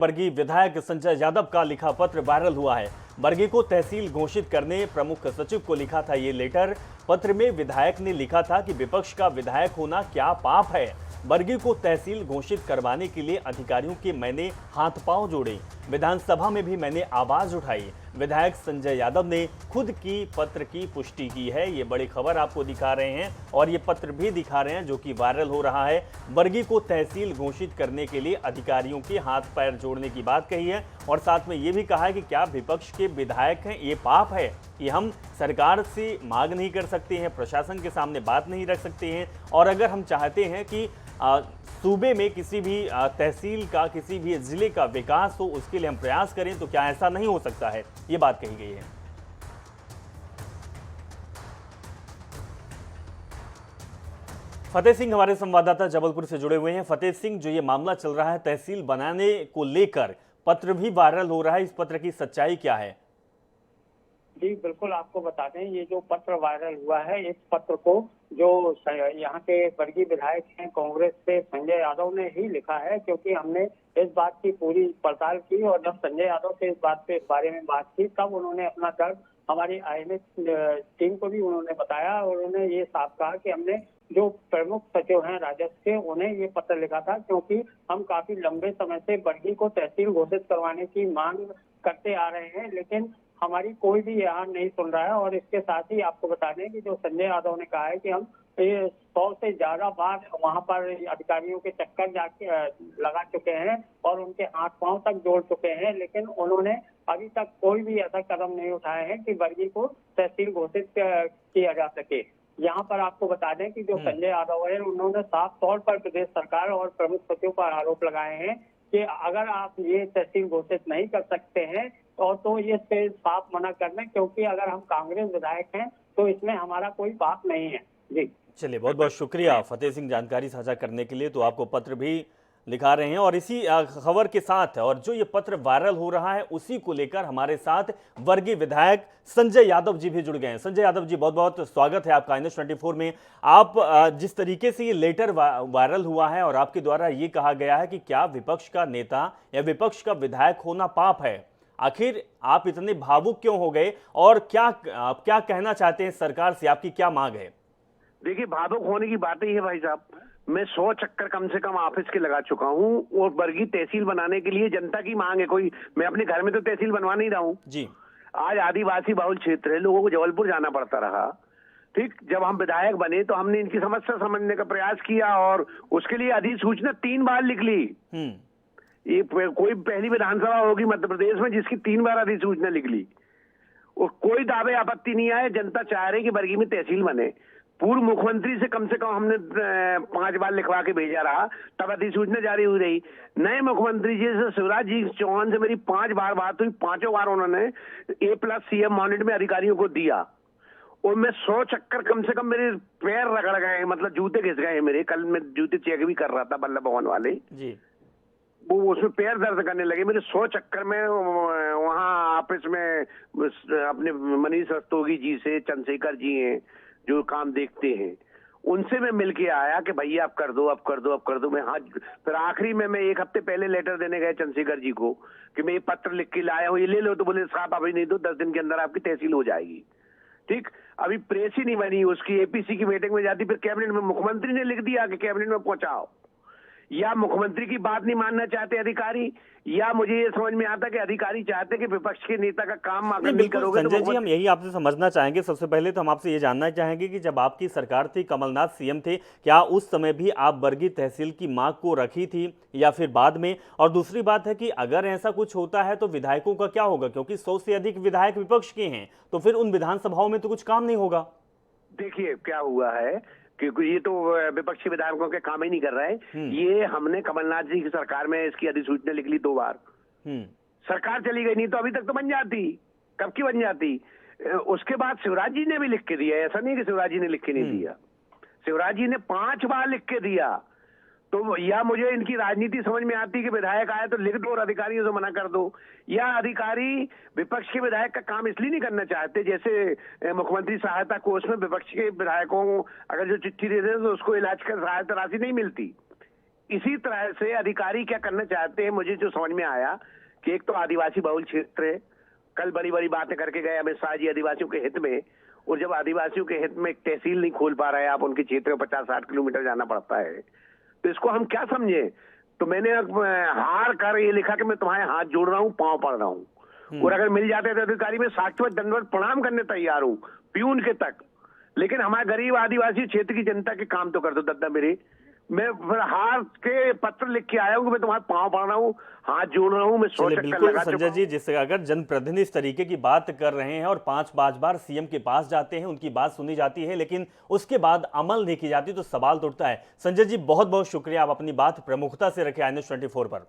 वर्गीय विधायक संजय यादव का लिखा पत्र वायरल हुआ है। वर्गीय को तहसील घोषित करने प्रमुख सचिव को लिखा था ये लेटर। पत्र में विधायक ने लिखा था कि विपक्ष का विधायक होना क्या पाप है। वर्गीय को तहसील घोषित करवाने के लिए अधिकारियों के मैंने हाथ पांव जोड़े, विधानसभा में भी मैंने आवाज उठाई। विधायक संजय यादव ने खुद की पत्र की पुष्टि की है। ये बड़ी खबर आपको दिखा रहे हैं और ये पत्र भी दिखा रहे हैं जो कि वायरल हो रहा है। वर्गीय को तहसील घोषित करने के लिए अधिकारियों के हाथ पैर जोड़ने की बात कही है और साथ में ये भी कहा है कि क्या विपक्ष के विधायक हैं, ये पाप है कि हम सरकार से मांग नहीं कर सकते हैं, प्रशासन के सामने बात नहीं रख सकते हैं। और अगर हम चाहते हैं कि सूबे में किसी भी तहसील का, किसी भी जिले का विकास हो, उसके लिए हम प्रयास करें, तो क्या ऐसा नहीं हो सकता है? ये बात कही गई है। फतेह सिंह हमारे संवाददाता जबलपुर से जुड़े हुए हैं। फतेह सिंह, जो ये मामला चल रहा है तहसील बनाने को लेकर, पत्र भी वायरल हो रहा है, इस पत्र की सच्चाई क्या है? जी बिल्कुल, आपको बता दें, ये जो पत्र वायरल हुआ है, इस पत्र को जो यहाँ के वर्गीय विधायक हैं कांग्रेस से संजय यादव ने ही लिखा है, क्योंकि हमने इस बात की पूरी पड़ताल की और जब संजय यादव से इस बारे में बात की तब उन्होंने अपना दर्द हमारी आईएनएस टीम को भी उन्होंने बताया और उन्होंने ये साफ कहा कि हमने जो प्रमुख सचिव हैं राजस्व के, उन्हें ये पत्र लिखा था क्योंकि हम काफी लंबे समय से वर्गीय को तहसील घोषित करवाने की मांग करते आ रहे हैं, लेकिन हमारी कोई भी यहाँ नहीं सुन रहा है। और इसके साथ ही आपको बता दें कि जो संजय यादव ने कहा है कि हम 100 से ज्यादा बार वहां पर अधिकारियों के चक्कर जाके लगा चुके हैं और उनके हाथ पांव तक जोड़ चुके हैं, लेकिन उन्होंने अभी तक कोई भी ऐसा कदम नहीं उठाया है कि वर्गीय को तहसील घोषित किया जा सके। यहाँ पर आपको बता दें कि जो संजय यादव है, उन्होंने साफ तौर पर प्रदेश सरकार और प्रमुख सचिव पर आरोप लगाए हैं कि अगर आप ये तहसील घोषित नहीं कर सकते हैं और तो ये साफ मना कर दें, क्योंकि अगर हम कांग्रेस विधायक हैं तो इसमें हमारा कोई बात नहीं है। जी चलिए, बहुत बहुत शुक्रिया फतेह सिंह जानकारी साझा करने के लिए। तो आपको पत्र भी लिखा रहे हैं और इसी खबर के साथ और जो ये पत्र वायरल हो रहा है उसी को लेकर हमारे साथ वर्गीय विधायक संजय यादव जी भी जुड़ गए हैं। संजय यादव जी, बहुत बहुत स्वागत है आपका INS 24 में। आप जिस तरीके से ये लेटर वायरल हुआ है और आपके द्वारा ये कहा गया है कि क्या विपक्ष का नेता या विपक्ष का विधायक होना पाप है, आखिर आप इतने भावुक क्यों हो गए और आप क्या कहना चाहते हैं सरकार से, आपकी क्या मांग है? देखिए, भावुक होने की बात ही है भाई साहब। मैं 100 चक्कर कम से कम ऑफिस के लगा चुका हूँ और वर्गीय तहसील बनाने के लिए जनता की मांग है। कोई मैं अपने घर में तो तहसील बनवा नहीं रहा हूँ जी। आज आदिवासी बहुल क्षेत्र है, लोगों को जबलपुर जाना पड़ता रहा। ठीक, जब हम विधायक बने तो हमने इनकी समस्या समझने का प्रयास किया और उसके लिए अधिसूचना 3 बार लिख ली। ये कोई पहली विधानसभा होगी मध्य प्रदेश में जिसकी 3 बार अधिसूचना लिख ली और कोई दावे आपत्ति नहीं आए। जनता चाह रही कि वर्गीय में तहसील बने। पूर्व मुख्यमंत्री से कम हमने 5 बार लिखवा के भेजा रहा, तब अधिसूचना जारी हुई रही। नए मुख्यमंत्री जी से शिवराज जी चौहान से मेरी 5 बार बात हुई, 5 बार उन्होंने A+ CM मॉनिट में अधिकारियों को दिया और मैं 100 चक्कर कम से कम मेरे पैर रगड़ गए, मतलब जूते घिस गए मेरे। कल मैं जूते चेक भी कर रहा था बल्लभ भवन वाले जी, वो उसमें पैर दर्द करने लगे मेरे। 100 चक्कर में वहां ऑफिस में अपने मनीष रस्तोगी जी से, चंद्रशेखर जी हैं जो काम देखते हैं, उनसे मैं मिलके आया कि भैया आप कर दो, आप कर दो, आप कर दो। मैं हाँ, फिर आखिरी में मैं 1 हफ्ते पहले लेटर देने गए चंद्रशेखर जी को कि मैं ये पत्र लिख के लाया हूँ, ये ले लो। तो बोले साहब अभी नहीं दो, 10 दिन के अंदर आपकी तहसील हो जाएगी। ठीक, अभी प्रेस ही नहीं बनी, उसकी APC की मीटिंग में जाती, फिर कैबिनेट में मुख्यमंत्री ने लिख दिया कि कैबिनेट में पहुंचाओ। या मुख्यमंत्री की बात नहीं मानना चाहते अधिकारी, या मुझे ये समझ में आता कि अधिकारी चाहते कि विपक्ष के नेता का काम अगर नहीं करोगे। संजय जी, हम यही आपसे समझना चाहेंगे। सबसे पहले तो हम आपसे ये जानना चाहेंगे कि जब आपकी सरकार थी, कमलनाथ CM थे, क्या उस समय भी आप वर्गीय तहसील की मांग को रखी थी या फिर बाद में? और दूसरी बात है कि अगर ऐसा कुछ होता है तो विधायकों का क्या होगा, क्योंकि 100 से अधिक विधायक विपक्ष के हैं, तो फिर उन विधानसभाओं में तो कुछ काम नहीं होगा। देखिए क्या हुआ है, क्योंकि ये तो विपक्षी विधायकों के काम ही नहीं कर रहे हैं। ये हमने कमलनाथ जी की सरकार में इसकी अधिसूचना लिख ली 2 बार, सरकार चली गई, नहीं तो अभी तक तो बन जाती, कब की बन जाती। उसके बाद शिवराज जी ने भी लिख के दिया, ऐसा नहीं कि शिवराज जी ने लिख के नहीं दिया। शिवराज जी ने 5 बार लिख के दिया। तो या मुझे इनकी राजनीति समझ में आती कि विधायक आए तो लिख दो और अधिकारियों से मना कर दो, या अधिकारी विपक्ष के विधायक का काम इसलिए नहीं करना चाहते, जैसे मुख्यमंत्री सहायता कोष में विपक्ष के विधायकों अगर जो चिट्ठी देते हैं तो उसको इलाज कर सहायता राशि नहीं मिलती, इसी तरह से अधिकारी क्या करना चाहते हैं, मुझे जो समझ में आया कि एक तो आदिवासी बहुल क्षेत्र है, कल बड़ी बड़ी बातें करके गए अमित शाह जी आदिवासियों के हित में, और जब आदिवासियों के हित में एक तहसील नहीं खोल पा रहे, आप उनके क्षेत्र में 50-60 किलोमीटर जाना पड़ता है, तो इसको हम क्या समझे। तो मैंने हार कर ये लिखा कि मैं तुम्हारे हाथ जोड़ रहा हूँ, पांव पड़ रहा हूँ, और अगर मिल जाते तो अधिकारी में साक्षात दंडवत प्रणाम करने तैयार हूँ, प्यून के तक, लेकिन हमारे गरीब आदिवासी क्षेत्र की जनता के काम तो कर दो दद्दा मेरे। मैं फिर हार के पत्र लिख के आया हूँ कि मैं तुम्हारे पांव पड़ रहा हूँ, हाथ जोड़ रहा हूँ, मैं 100 चक्कर बिल्कुल लगा संजय चुका जी, जिस अगर जनप्रतिनिधि इस तरीके की बात कर रहे हैं और 5-5 बार सीएम के पास जाते हैं, उनकी बात सुनी जाती है, लेकिन उसके बाद अमल नहीं की जाती, तो सवाल तो उठता है। संजय जी, बहुत बहुत शुक्रिया, आप अपनी बात प्रमुखता से रखे INS 24 पर।